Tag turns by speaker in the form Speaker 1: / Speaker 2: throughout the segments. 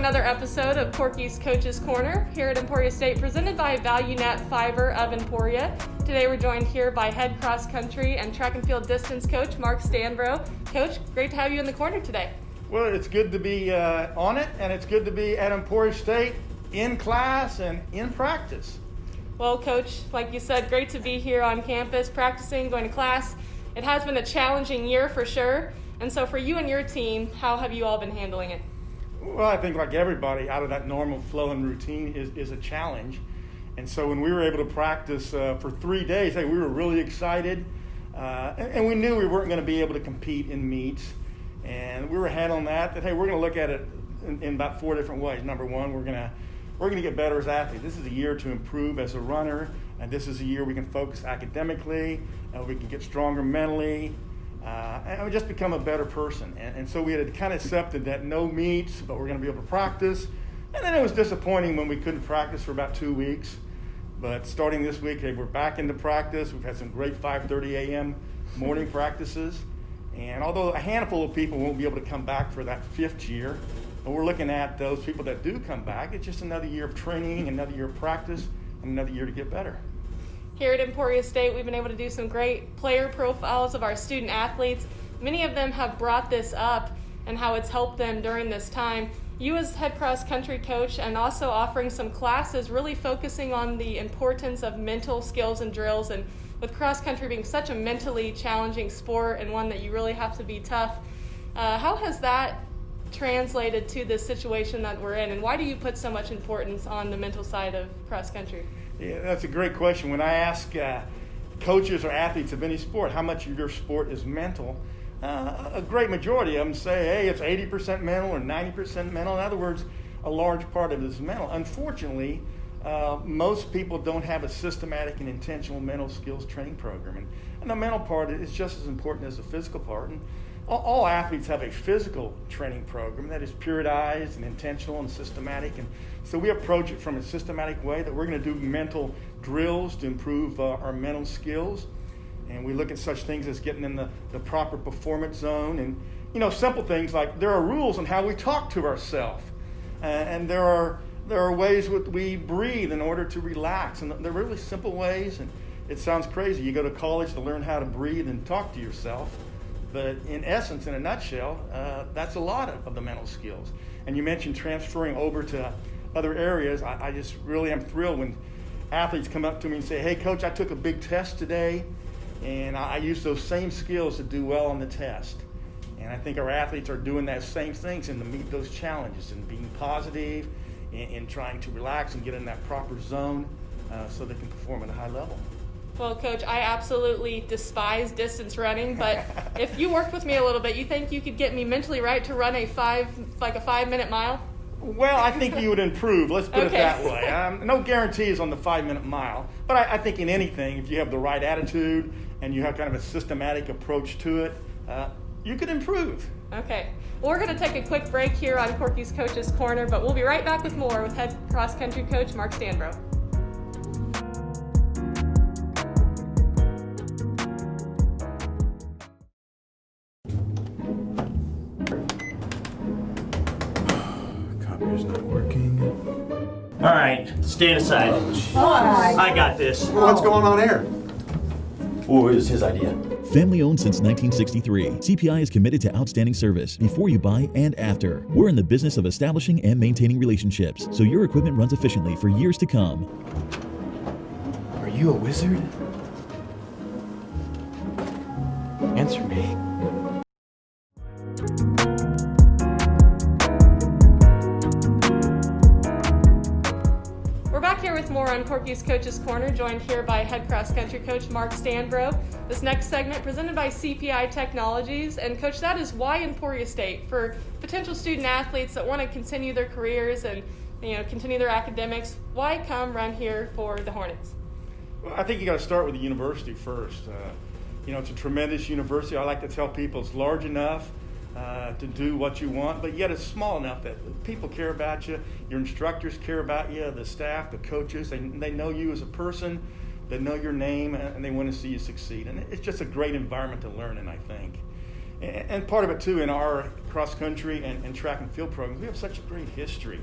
Speaker 1: another episode of Corky's Coach's Corner here at Emporia State, presented by Valu-Net Fiber of Emporia. Today we're joined here by head cross country and track and field distance coach Mark Stanbrough. Coach, great to have you in the corner today.
Speaker 2: Well, it's good to be on it, and it's good to be at Emporia State in class and in practice.
Speaker 1: Well, Coach, like you said, great to be here on campus, practicing, going to class. It has been a challenging year for sure. And so for you and your team, how have you all been handling it?
Speaker 2: Well, I think like everybody, out of that normal flow and routine is a challenge. And so when we were able to practice for 3 days, hey, we were really excited. And we knew we weren't going to be able to compete in meets. And we were handling that hey, we're going to look at it in about 4 different ways. Number one, we're going to get better as athletes. This is a year to improve as a runner, and this is a year we can focus academically, and we can get stronger mentally, and we just become a better person. And so we had kind of accepted that no meets, but we're going to be able to practice. And then it was disappointing when we couldn't practice for about 2 weeks. But starting this week, hey, we're back into practice. We've had some great 5:30 a.m. morning practices. And although a handful of people won't be able to come back for that 5th year, but we're looking at those people that do come back. It's just another year of training, another year of practice, and another year to get better.
Speaker 1: Here at Emporia State, we've been able to do some great player profiles of our student athletes. Many of them have brought this up and how it's helped them during this time. You as head cross country coach and also offering some classes really focusing on the importance of mental skills and drills, and with cross country being such a mentally challenging sport and one that you really have to be tough, how has that translated to the situation that we're in, and why do you put so much importance on the mental side of cross country?
Speaker 2: Yeah, that's a great question. When I ask coaches or athletes of any sport, how much of your sport is mental, a great majority of them say, hey, it's 80% mental or 90% mental. In other words, a large part of it is mental. Unfortunately, most people don't have a systematic and intentional mental skills training program. And the mental part is just as important as the physical part. And all athletes have a physical training program that is periodized and intentional and systematic. And so we approach it from a systematic way that we're going to do mental drills to improve our mental skills. And we look at such things as getting in the proper performance zone. And, simple things like there are rules on how we talk to ourselves. And there are ways that we breathe in order to relax. And they're really simple ways. And it sounds crazy. You go to college to learn how to breathe and talk to yourself. But in essence, in a nutshell, that's a lot of the mental skills. And you mentioned transferring over to other areas. I just really am thrilled when athletes come up to me and say, hey, Coach, I took a big test today, and I used those same skills to do well on the test. And I think our athletes are doing that same things and to meet those challenges and being positive and trying to relax and get in that proper zone so they can perform at a high level.
Speaker 1: Well, Coach, I absolutely despise distance running, but if you worked with me a little bit, you think you could get me mentally right to run a 5-minute mile?
Speaker 2: Well, I think you would improve. Let's put it that way. No guarantees on the 5-minute mile, but I think in anything, if you have the right attitude and you have kind of a systematic approach to it, you could improve.
Speaker 1: Okay. Well, we're going to take a quick break here on Corky's Coach's Corner, but we'll be right back with more with head cross country coach Mark Stanbrough.
Speaker 3: Not working.
Speaker 4: All right, stand aside. I got this.
Speaker 3: Well, what's going on here?
Speaker 4: Oh, it was his idea.
Speaker 5: Family owned since 1963, CPI is committed to outstanding service before you buy and after. We're in the business of establishing and maintaining relationships, so your equipment runs efficiently for years to come.
Speaker 3: Are you a wizard? Answer me.
Speaker 1: With more on Corky's Coach's Corner, joined here by head cross country coach Mark Stanbrough. This next segment presented by CPI Technologies. And Coach, that is why Emporia State, for potential student athletes that want to continue their careers and continue their academics, why come run here for the Hornets?
Speaker 2: Well, I think you got to start with the university first. It's a tremendous university. I like to tell people it's large enough to do what you want, but yet it's small enough that people care about you, your instructors care about you, the staff, the coaches, they know you as a person, they know your name, and they want to see you succeed. And it's just a great environment to learn in, I think. And part of it, too, in our cross-country and track and field programs, we have such a great history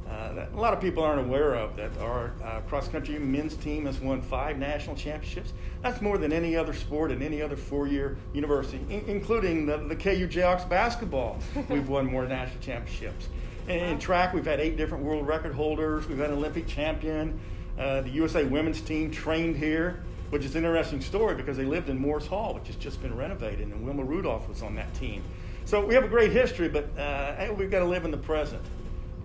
Speaker 2: that a lot of people aren't aware of, that our cross-country men's team has won 5 national championships. That's more than any other sport in any other four-year university, including the KU Jayhawks basketball. We've won more national championships. In track, we've had 8 different world record holders. We've had an Olympic champion. The USA women's team trained here, which is an interesting story because they lived in Morse Hall, which has just been renovated, and Wilma Rudolph was on that team. So we have a great history, but we've got to live in the present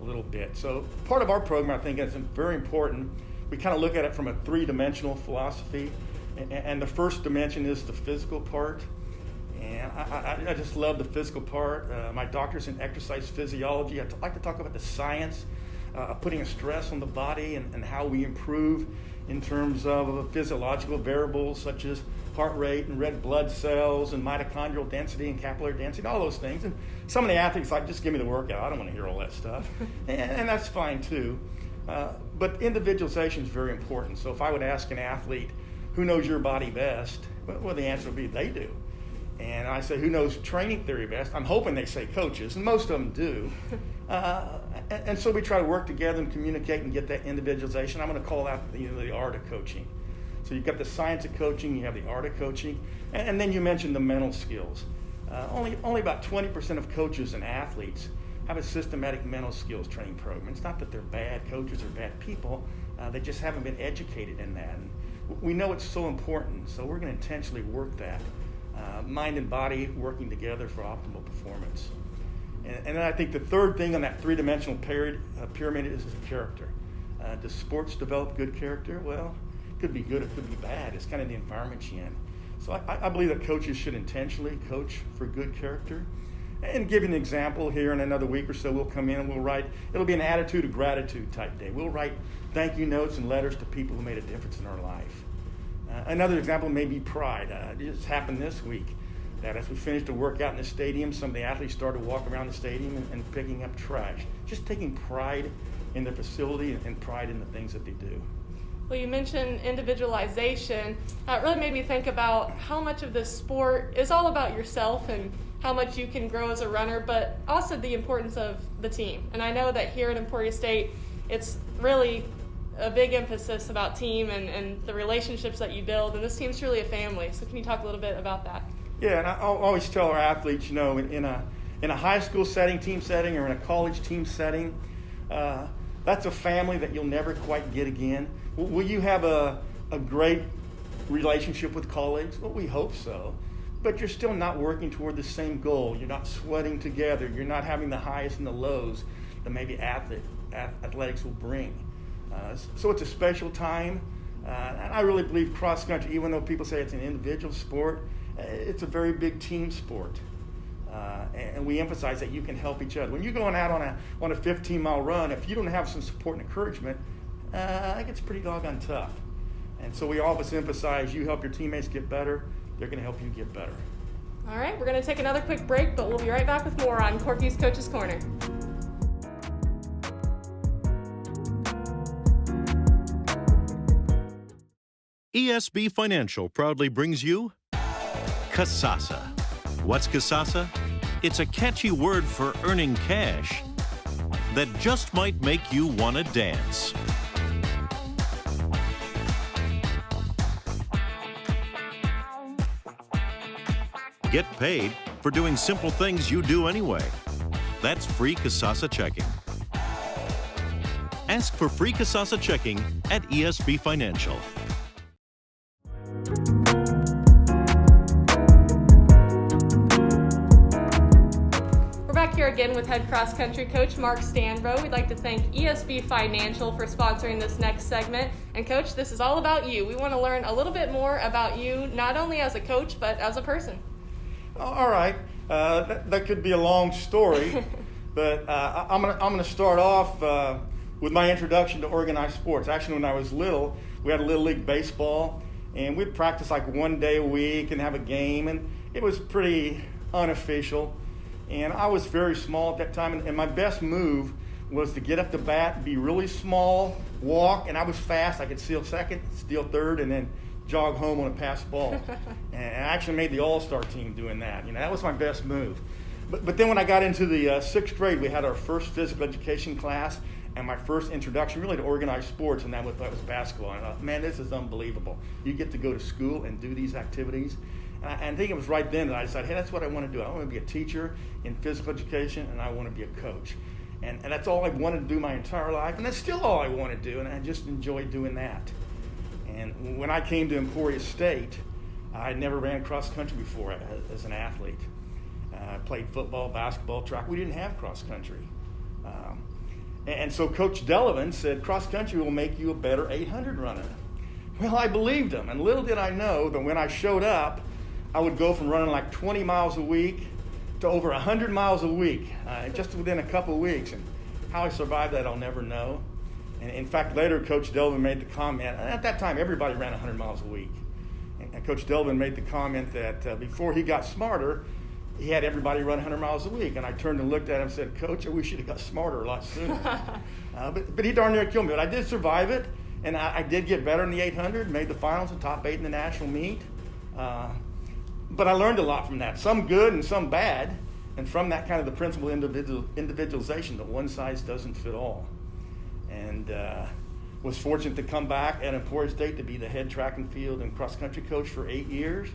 Speaker 2: a little bit. So part of our program, I think, is very important. We kind of look at it from a 3-dimensional philosophy, and the first dimension is the physical part. And I just love the physical part. My doctor's in exercise physiology. I like to talk about the science of putting a stress on the body and how we improve in terms of physiological variables such as heart rate and red blood cells and mitochondrial density and capillary density and all those things. And some of the athletes like, just give me the workout. I don't want to hear all that stuff. and that's fine too. But individualization is very important. So if I would ask an athlete, who knows your body best? Well, the answer would be they do. And I say, who knows training theory best? I'm hoping they say coaches, and most of them do. And so we try to work together and communicate and get that individualization. I'm going to call that the art of coaching. So you've got the science of coaching, you have the art of coaching, and then you mentioned the mental skills. Only about 20% of coaches and athletes have a systematic mental skills training program. It's not that they're bad coaches or bad people, they just haven't been educated in that. And we know it's so important, so we're going to intentionally work that. Mind and body working together for optimal performance. And then I think the third thing on that 3-dimensional pyramid is character. Does sports develop good character? Well, it could be good, it could be bad. It's kind of the environment you're in. So I believe that coaches should intentionally coach for good character. And give you an example here in another week or so, we'll come in and we'll write, it'll be an attitude of gratitude type day. We'll write thank you notes and letters to people who made a difference in our life. Another example may be pride. It just happened this week that as we finished a workout in the stadium, some of the athletes started walking around the stadium and picking up trash. Just taking pride in their facility and pride in the things that they do.
Speaker 1: Well, you mentioned individualization. It really made me think about how much of this sport is all about yourself and how much you can grow as a runner, but also the importance of the team. And I know that here at Emporia State, it's really a big emphasis about team and the relationships that you build, and this team's truly a family. So can you talk a little bit about that?
Speaker 2: Yeah, and I always tell our athletes, in a high school setting, team setting, or in a college team setting, that's a family that you'll never quite get again. Will you have a great relationship with colleagues? Well, we hope so. But you're still not working toward the same goal. You're not sweating together. You're not having the highs and the lows that maybe athletics will bring. So it's a special time. And I really believe cross-country, even though people say it's an individual sport, it's a very big team sport. And we emphasize that you can help each other. When you're going out on a 15-mile run, if you don't have some support and encouragement, it gets pretty doggone tough. And so we always emphasize you help your teammates get better, they're going to help you get better.
Speaker 1: All right, we're going to take another quick break, but we'll be right back with more on Corky's Coach's Corner.
Speaker 6: ESB Financial proudly brings you Kasasa. What's Kasasa? It's a catchy word for earning cash that just might make you want to dance. Get paid for doing simple things you do anyway. That's free Kasasa checking. Ask for free Kasasa checking at ESB Financial.
Speaker 1: Here again with head cross country coach Mark Stanbrough. We'd like to thank ESB Financial for sponsoring this next segment. And coach, this is all about you. We want to learn a little bit more about you, not only as a coach, but as a person.
Speaker 2: All right. That could be a long story, but I'm gonna start off with my introduction to organized sports. Actually, when I was little, we had a Little League baseball, and we'd practice like one day a week and have a game, and it was pretty unofficial. And I was very small at that time, and my best move was to get up to bat, be really small, walk, and I was fast. I could steal second, steal third, and then jog home on a passed ball. And I actually made the all-star team doing that. That was my best move. But then when I got into the 6th grade, we had our first physical education class and my first introduction really to organized sports, and that was basketball. And I thought, man, this is unbelievable. You get to go to school and do these activities. And I think it was right then that I decided, hey, that's what I want to do. I want to be a teacher in physical education, and I want to be a coach. And that's all I've wanted to do my entire life, and that's still all I want to do, and I just enjoy doing that. And when I came to Emporia State, I never ran cross country before as an athlete. I played football, basketball, track. We didn't have cross country. And so Coach Delavan said, cross country will make you a better 800 runner. Well, I believed him, and little did I know that when I showed up, I would go from running like 20 miles a week to over 100 miles a week, just within a couple of weeks. And how I survived that, I'll never know. And in fact, later Coach Delavan made the comment, and at that time everybody ran 100 miles a week. And Coach Delavan made the comment that before he got smarter, he had everybody run 100 miles a week. And I turned and looked at him and said, Coach, I wish you'd have got smarter a lot sooner. But he darn near killed me. But I did survive it, and I did get better in the 800, made the finals and top 8 in the national meet. But I learned a lot from that, some good and some bad. And from that kind of the principle individualization, that one size doesn't fit all. And was fortunate to come back at Emporia State to be the head track and field and cross country coach for 8 years.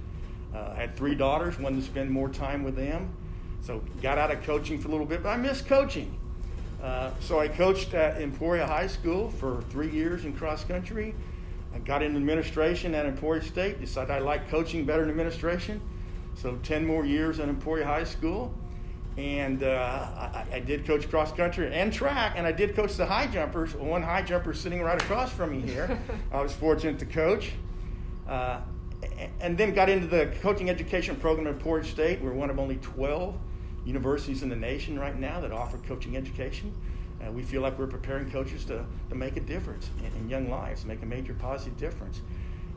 Speaker 2: I had 3 daughters, wanted to spend more time with them. So got out of coaching for a little bit, but I missed coaching. So I coached at Emporia High School for 3 years in cross country. I got into administration at Emporia State, decided I liked coaching better than administration. So 10 more years at Emporia High School. And I did coach cross country and track, and I did coach the high jumpers. One high jumper sitting right across from me here. I was fortunate to coach. And then got into the coaching education program at Emporia State. We're one of only 12 universities in the nation right now that offer coaching education. We feel like we're preparing coaches to make a difference in young lives, make a major positive difference.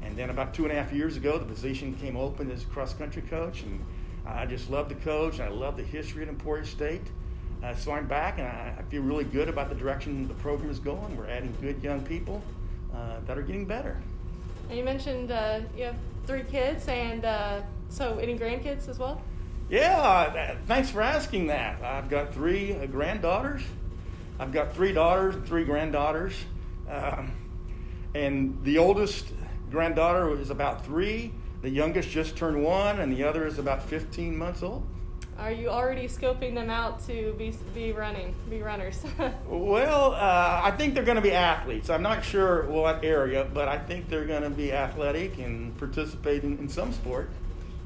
Speaker 2: And then about 2.5 years ago, the position came open as cross-country coach, and I just love the coach, and I love the history at Emporia State. So I'm back, and I feel really good about the direction the program is going. We're adding good young people that are getting better.
Speaker 1: And you mentioned you have 3 kids, and so any grandkids as well?
Speaker 2: Yeah, thanks for asking that. I've got 3 granddaughters. I've got 3 daughters and 3 granddaughters. And the oldest granddaughter is about 3. The youngest just turned 1, and the other is about 15 months old.
Speaker 1: Are you already scoping them out to be runners?
Speaker 2: Well, I think they're going to be athletes. I'm not sure what area, but I think they're going to be athletic and participate in some sport.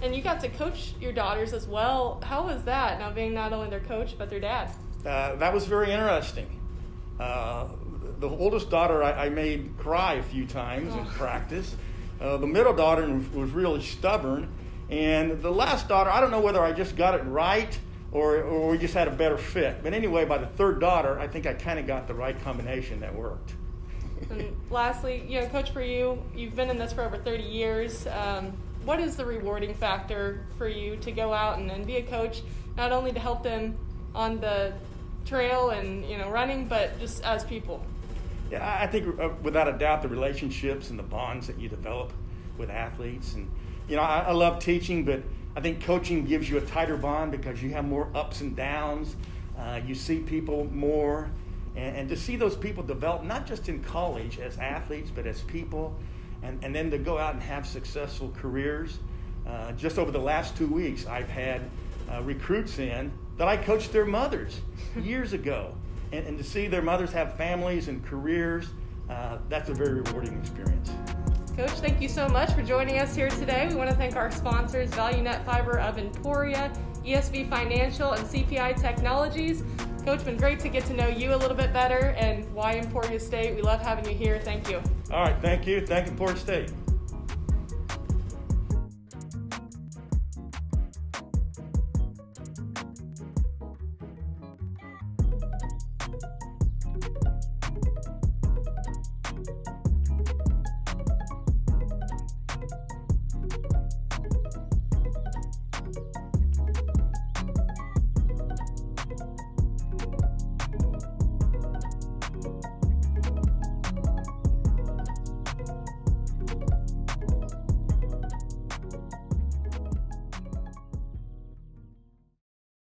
Speaker 1: And you got to coach your daughters as well. How was that, now being not only their coach, but their dad?
Speaker 2: That was very interesting. The oldest daughter I made cry a few times in practice. The middle daughter was really stubborn. And the last daughter, I don't know whether I just got it right or we just had a better fit. But anyway, by the 3rd daughter, I think I kind of got the right combination that worked.
Speaker 1: And lastly, Coach, for you, you've been in this for over 30 years. What is the rewarding factor for you to go out and be a coach, not only to help them on the trail and running, but just as people?
Speaker 2: Yeah, I think without a doubt the relationships and the bonds that you develop with athletes. And I love teaching, but I think coaching gives you a tighter bond because you have more ups and downs. You see people more, and to see those people develop not just in college as athletes, but as people, and then to go out and have successful careers. Just over the last 2 weeks, I've had recruits in that I coached their mothers years ago. And to see their mothers have families and careers, that's a very rewarding experience.
Speaker 1: Coach, thank you so much for joining us here today. We want to thank our sponsors, Valu-Net Fiber of Emporia, ESB Financial, and CPI Technologies. Coach, been great to get to know you a little bit better and why Emporia State. We love having you here. Thank you.
Speaker 2: All right, thank you. Thank Emporia State.